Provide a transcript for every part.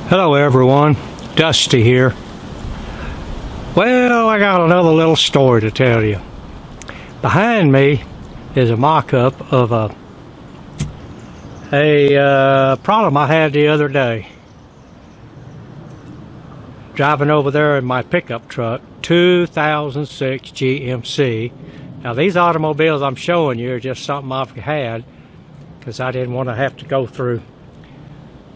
Hello everyone, Dusty here. Well, I got another little story to tell you. Behind me is a mock-up of a problem I had the other day. Driving over there in my pickup truck, 2006 GMC. Now these automobiles I'm showing you are just something I've had because I didn't want to have to go through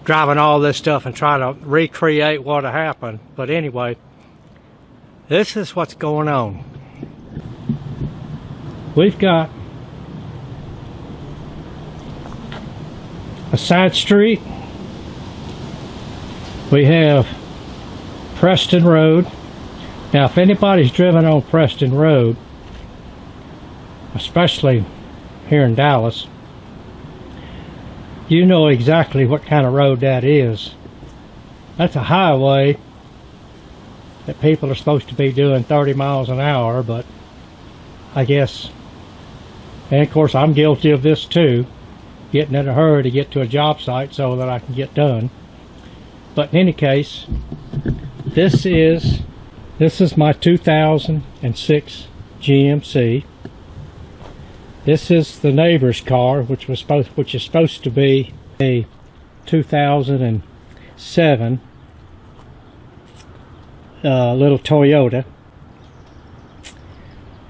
driving all this stuff and try to recreate what happened. But anyway, this is what's going on. We've got a side street. We have Preston Road. Now if anybody's driven on Preston Road, especially here in Dallas, you know exactly what kind of road that is. That's a highway that people are supposed to be doing 30 miles an hour, but I guess, and of course I'm guilty of this too, getting in a hurry to get to a job site so that I can get done. But in any case, this is my 2006 GMC. This is the neighbor's car, which is supposed to be a 2007 little Toyota.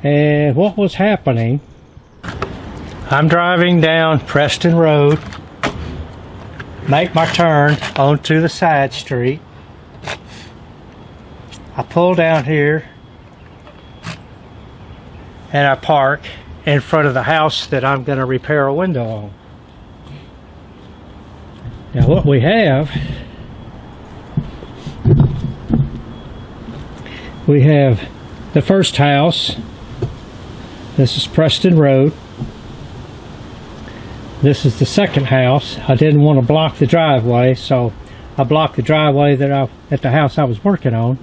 And what was happening? I'm driving down Preston Road, make my turn onto the side street. I pull down here and I park in front of the house that I'm going to repair a window on. Now what we have the first house. This is Preston Road. This is the second house. I didn't want to block the driveway, so I blocked the driveway at the house I was working on,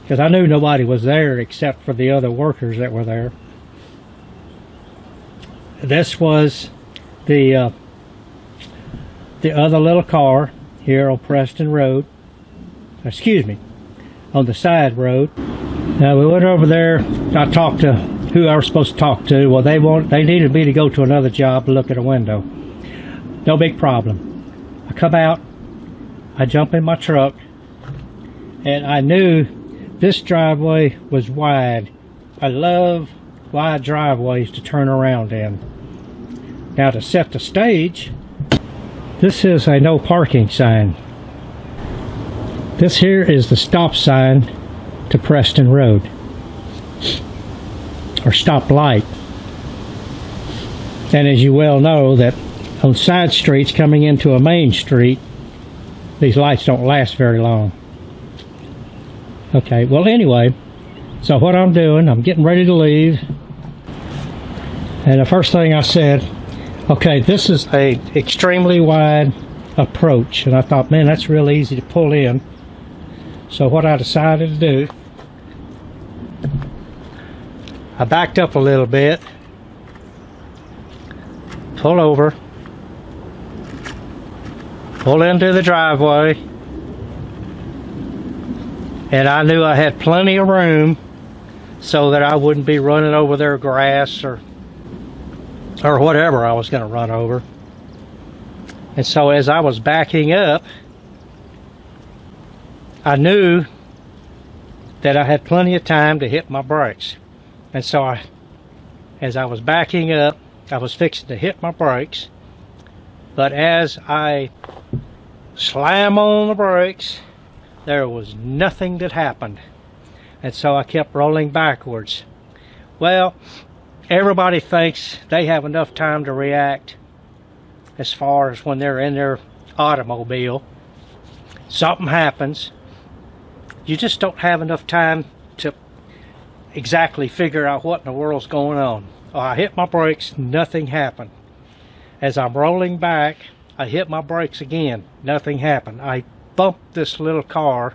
because I knew nobody was there except for the other workers that were there. This was the other little car here on Preston Road. Excuse me, on the side road. Now we went over there. I talked to who I was supposed to talk to. Well, they needed me to go to another job to look at a window. No big problem. I come out, I jump in my truck, and I knew this driveway was wide. I love wide driveways to turn around in. Now to set the stage, this is a no parking sign. This here is the stop sign to Preston Road, or stop light. And as you well know, that on side streets coming into a main street, these lights don't last very long. Okay, well anyway, so what I'm doing, I'm getting ready to leave. And the first thing I said, okay, this is a extremely wide approach. And I thought, man, that's real easy to pull in. So what I decided to do, I backed up a little bit, pull over, pull into the driveway, and I knew I had plenty of room so that I wouldn't be running over their grass or whatever I was going to run over. And so as I was backing up, I knew that I had plenty of time to hit my brakes. And so as I was backing up, I was fixing to hit my brakes. But as I slam on the brakes, there was nothing that happened. And so I kept rolling backwards. Well, everybody thinks they have enough time to react as far as when they're in their automobile. Something happens. You just don't have enough time to exactly figure out what in the world's going on. I hit my brakes, nothing happened. As I'm rolling back, I hit my brakes again, nothing happened. I bumped this little car.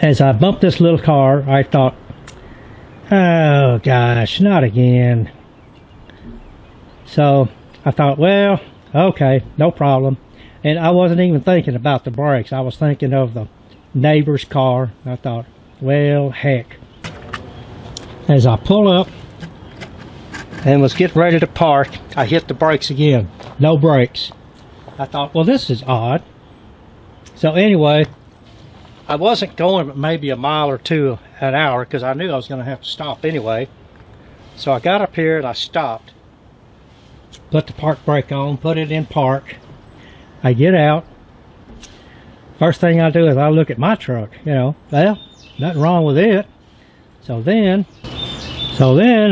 As I bumped this little car, I thought, oh gosh, not again. So I thought, well, okay, no problem. And I wasn't even thinking about the brakes. I was thinking of the neighbor's car. I thought, well, heck. As I pull up and was getting ready to park, I hit the brakes again. No brakes. I thought, well, this is odd. So anyway, I wasn't going but maybe a mile or two an hour because I knew I was going to have to stop anyway. So I got up here and I stopped. Put the park brake on, put it in park. I get out. First thing I do is I look at my truck, you know. Well, nothing wrong with it. So then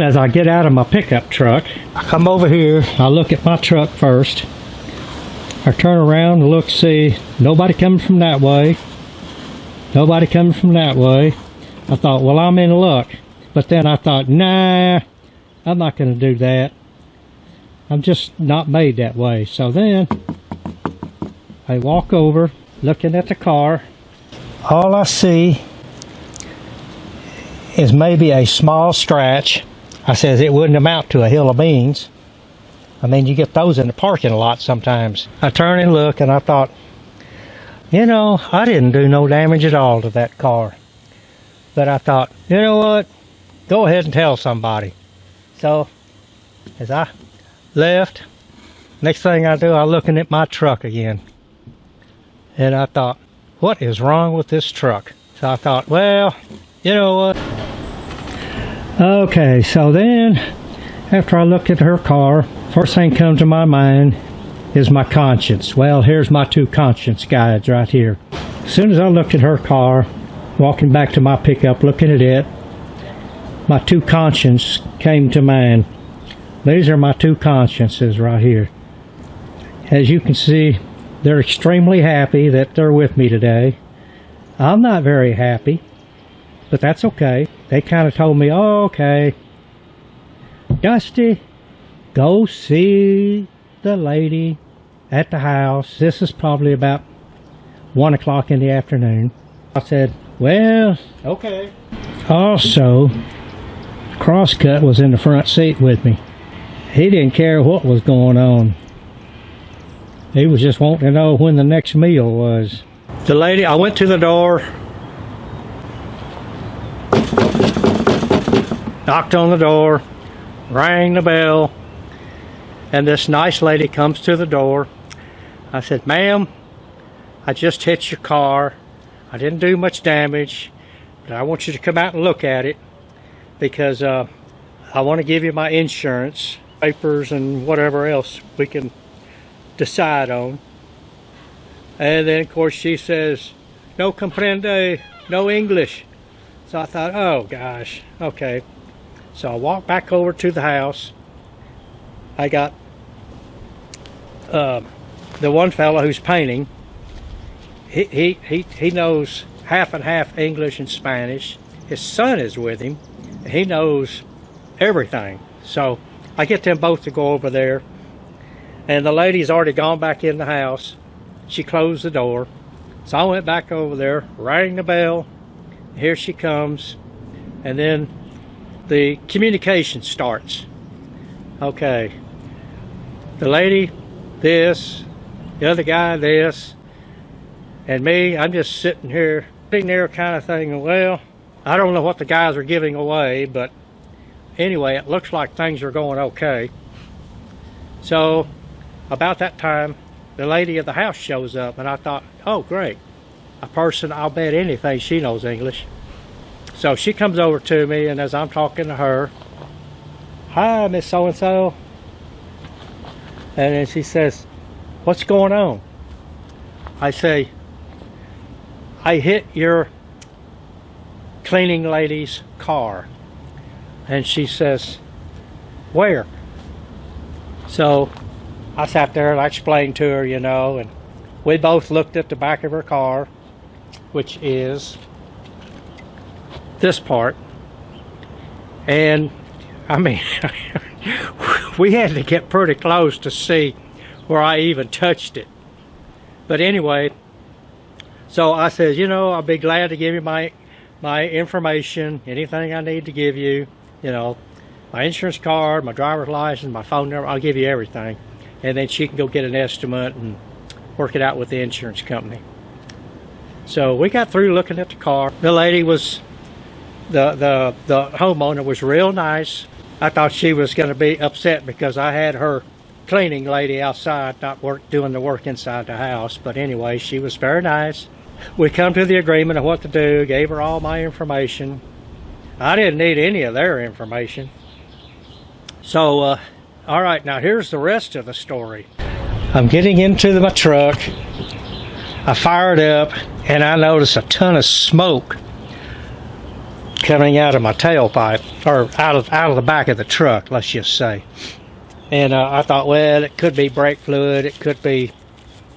as I get out of my pickup truck, I come over here, I look at my truck first. I turn around and look, see, nobody coming from that way. Nobody coming from that way. I thought, well, I'm in luck. But then I thought, nah, I'm not going to do that. I'm just not made that way. So then I walk over, looking at the car. All I see is maybe a small scratch. I says it wouldn't amount to a hill of beans. I mean, you get those in the parking lot sometimes. I turn and look and I thought, you know, I didn't do no damage at all to that car. But I thought, you know what? Go ahead and tell somebody. So, as I left, next thing I do, I'm looking at my truck again. And I thought, what is wrong with this truck? So I thought, well, you know what? Okay, so then, after I looked at her car, first thing comes to my mind is my conscience. Well, here's my two conscience guides right here. As soon as I looked at her car, walking back to my pickup, looking at it, my two consciences came to mind. These are my two consciences right here. As you can see, they're extremely happy that they're with me today. I'm not very happy, but that's okay. They kind of told me, oh, okay, Dusty, go see the lady at the house. This is probably about 1 o'clock in the afternoon. I said, well, okay. Also, Crosscut was in the front seat with me. He didn't care what was going on. He was just wanting to know when the next meal was. The lady, I went to the door, knocked on the door, rang the bell, and this nice lady comes to the door. I said, ma'am, I just hit your car. I didn't do much damage, but I want you to come out and look at it because I want to give you my insurance, papers, and whatever else we can decide on. And then, of course, she says, no comprende, no English. So I thought, oh, gosh, okay. So I walked back over to the house. I got the one fellow who's painting. He knows half and half English and Spanish. His son is with him. He knows everything. So I get them both to go over there. And the lady's already gone back in the house. She closed the door. So I went back over there, rang the bell. Here she comes. And then the communication starts. Okay. The lady, this. The other guy, this. And me, I'm just sitting there kind of thinking, well, I don't know what the guys are giving away, but anyway, it looks like things are going okay. So about that time, the lady of the house shows up, and I thought, oh, great. A person, I'll bet anything she knows English. So she comes over to me, and as I'm talking to her, hi, Miss So-and-so. And then she says, what's going on? I say, I hit your cleaning lady's car. And she says, where? So I sat there and I explained to her, you know, and we both looked at the back of her car, which is this part. And I mean, we had to get pretty close to see where I even touched it. But anyway, so I said, you know, I'll be glad to give you my information, anything I need to give you, you know, my insurance card, my driver's license, my phone number, I'll give you everything. And then she can go get an estimate and work it out with the insurance company. So we got through looking at the car. The lady was, the homeowner was real nice. I thought she was going to be upset because I had her cleaning lady outside, not doing the work inside the house. But anyway, she was very nice. We come to the agreement of what to do, gave her all my information. I didn't need any of their information. So, all right, now here's the rest of the story. I'm getting into my truck. I fired up, and I noticed a ton of smoke coming out of my tailpipe, or out of the back of the truck, let's just say. And I thought, well, it could be brake fluid. It could be,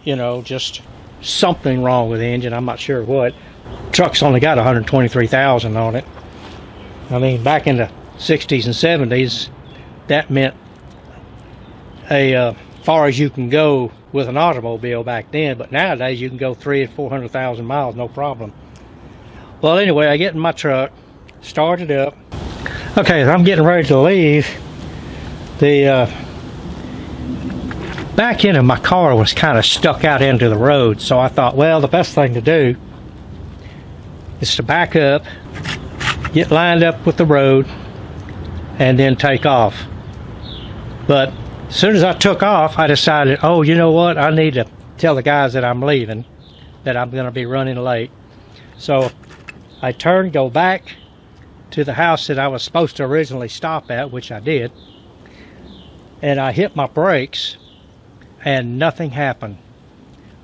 you know, just something wrong with the engine. I'm not sure what. Truck's only got 123,000 on it. I mean, back in the 60s and 70s, that meant far as you can go with an automobile back then, but nowadays you can go 300,000 and 400,000 miles, no problem. Well, anyway, I get in my truck, start it up. Okay, as I'm getting ready to leave, the back end of my car was kind of stuck out into the road, so I thought, well, the best thing to do is to back up, get lined up with the road, and then take off. But as soon as I took off, I decided, oh, you know what? I need to tell the guys that I'm leaving, that I'm going to be running late. So I turned, go back to the house that I was supposed to originally stop at, which I did. And I hit my brakes, and nothing happened.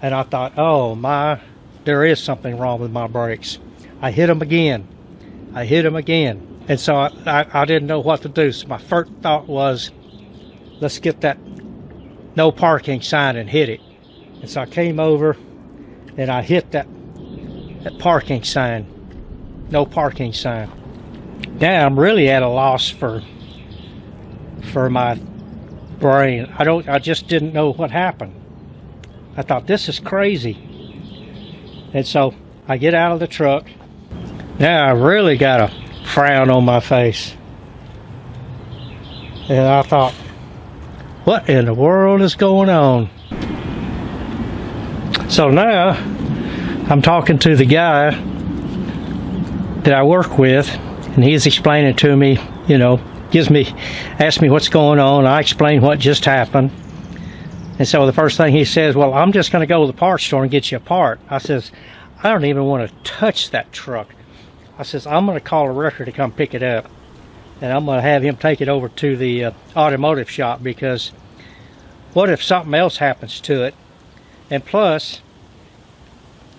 And I thought, oh my, there is something wrong with my brakes. I hit them again. I hit them again. And so I didn't know what to do. So my first thought was, let's get that no parking sign and hit it. And so I came over and I hit that parking sign, no parking sign. Now I'm really at a loss for my brain. I just didn't know what happened. I thought, this is crazy. And so I get out of the truck. Now I really got a frown on my face. And I thought, what in the world is going on? So now I'm talking to the guy that I work with, and he's explaining to me, you know, asks me what's going on. I explain what just happened. And so the first thing he says, well, I'm just going to go to the parts store and get you a part. I says, I don't even want to touch that truck. I says, I'm going to call a wrecker to come pick it up. And I'm going to have him take it over to the automotive shop, because what if something else happens to it? And plus,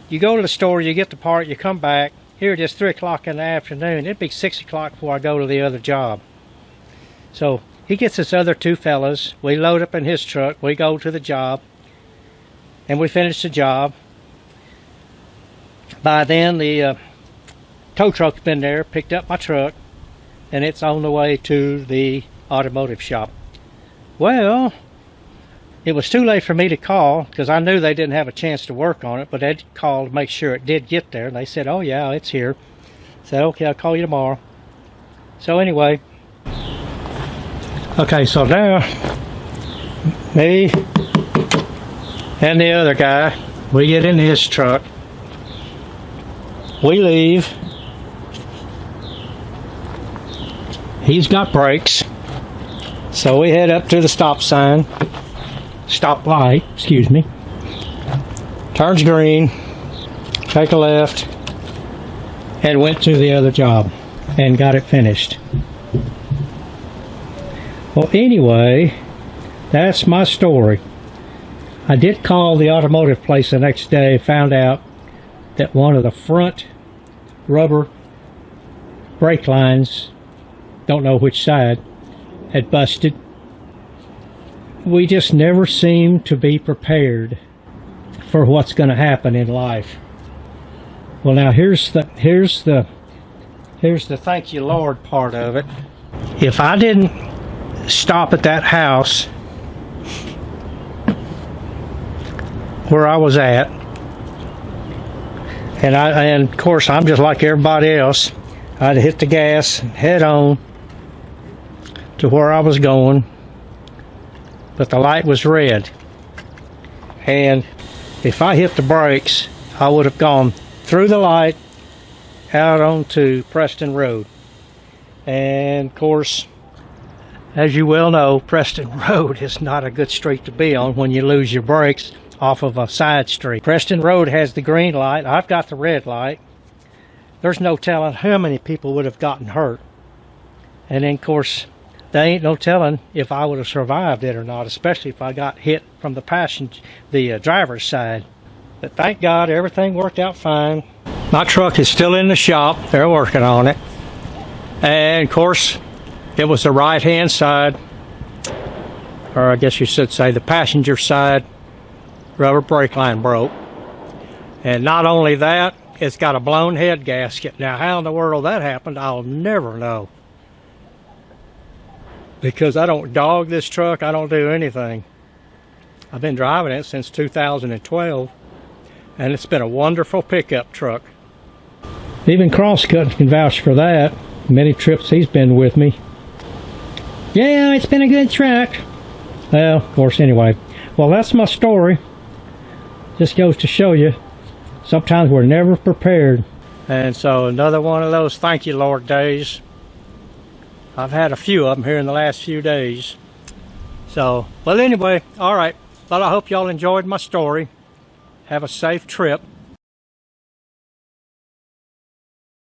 you go to the store, you get the part, you come back. Here it is 3 o'clock in the afternoon. It'd be 6 o'clock before I go to the other job. So he gets us other two fellas. We load up in his truck. We go to the job. And we finish the job. By then, the tow truck's been there, picked up my truck, and it's on the way to the automotive shop. Well, it was too late for me to call, because I knew they didn't have a chance to work on it, but they'd call to make sure it did get there. And they said, oh yeah, it's here. I said, okay, I'll call you tomorrow. So anyway, okay, so now me and the other guy, we get in his truck, we leave. He's got brakes, so we head up to the stop light, excuse me. Turns green, take a left, and went to the other job and got it finished. Well, anyway, that's my story. I did call the automotive place the next day, found out that one of the front rubber brake lines, don't know which side, had busted. We just never seem to be prepared for what's going to happen in life. Well, now here's the thank you Lord part of it. If I didn't stop at that house where I was at, and of course I'm just like everybody else, I'd hit the gas, head on to where I was going, but the light was red, and if I hit the brakes, I would have gone through the light out onto Preston Road. And of course, as you well know, Preston Road is not a good street to be on when you lose your brakes off of a side street. Preston Road has the green light. I've got the red light. There's no telling how many people would have gotten hurt. And then, of course, there ain't no telling if I would have survived it or not, especially if I got hit from the driver's side. But thank God, everything worked out fine. My truck is still in the shop. They're working on it. And, of course, it was the right-hand side, or I guess you should say the passenger side rubber brake line broke. And not only that, it's got a blown head gasket. Now, how in the world that happened, I'll never know. Because I don't dog this truck, I don't do anything. I've been driving it since 2012, and it's been a wonderful pickup truck. Even Crosscut can vouch for that. Many trips he's been with me. Yeah, it's been a good truck. Well, of course, anyway. Well, that's my story. Just goes to show you, sometimes we're never prepared. And so another one of those thank you, Lord days. I've had a few of them here in the last few days. So, well, anyway, all right. Well, I hope y'all enjoyed my story. Have a safe trip.